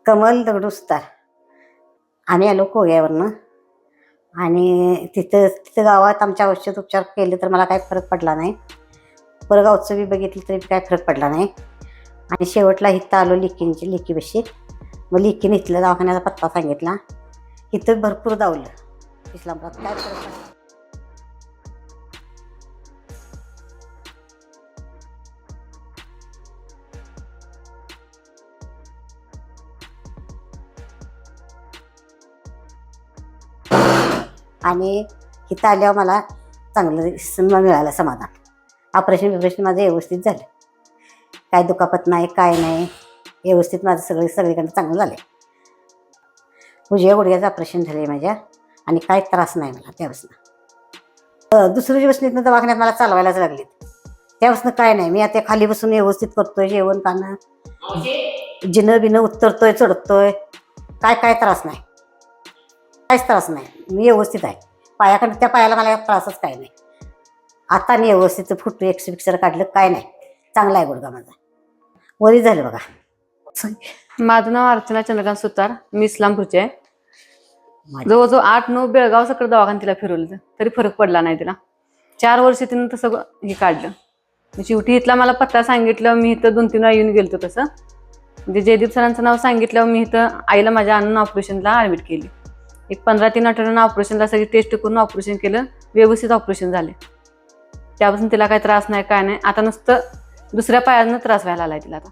कमल दगडू सुतार. आम्ही आलो कोग्यावरनं आणि तिथं गावात आमच्या औषध उपचार केले तर मला काही फरक पडला नाही. परगावचं बी बघितलं तरी काय फरक पडला नाही. आणि शेवटला इथं आलो लेकीबशी. मग लेकीने इथल्या दवाखान्याचा पत्ता सांगितला. इथं भरपूर धावलं इस्लामपुरात, काय फरक पडला. आणि इथं आल्यावर मला चांगलं मिळालं समाधान. ऑपरेशन माझं व्यवस्थित झालं. काय दुखापत नाही, काय नाही, व्यवस्थित माझं सगळीकडे चांगलं झालं. उजव्या गुडघ्याचं ऑपरेशन झालं आहे माझ्या आणि काय त्रास नाही मला त्यापासून. दुसऱ्या दिवसानं दवाखान्यात मला चालवायलाच लागले. त्यापासून काय नाही, मी आता खाली बसून व्यवस्थित करतोय, जेवण खाणं, जिनं बिनं उतरतोय, चढतोय, काय त्रास नाही, काहीच त्रास नाही. मी व्यवस्थित आहे. त्या पायाला मला त्रासच काय नाही. आता मी व्यवस्थित फुटू एक्सपिक्सर काढलं, काय नाही, चांगला आहे गुडघा माझा. वरी झालं बघा. माझं नाव अर्चना चंद्रकांत सुतार, मी इस्लामपूरचे आहे. जवळजवळ 8-9 बेळगाव सकट दवाखान्यात तिला फिरवलं तरी फरक पडला नाही तिला. 4 वर्ष तिनं तसं हे काढलं. शेवटी इथला मला पत्ता सांगितलं. मी इथं 2-3 वेळा येऊन गेलतो. तसं म्हणजे जयदीप सरांचं नाव सांगितल्यावर मी इथं आईला माझ्या आणून ऑपरेशनला ॲडमिट केली. एक 15-3 आठवड्यांना ऑपरेशनला सगळी टेस्ट करून ऑपरेशन केलं. व्यवस्थित ऑपरेशन झाले. त्यापासून तिला काही त्रास नाही, काय नाही. आता नुसतं दुसऱ्या पायानं त्रास व्हायला आलाय तिला आता.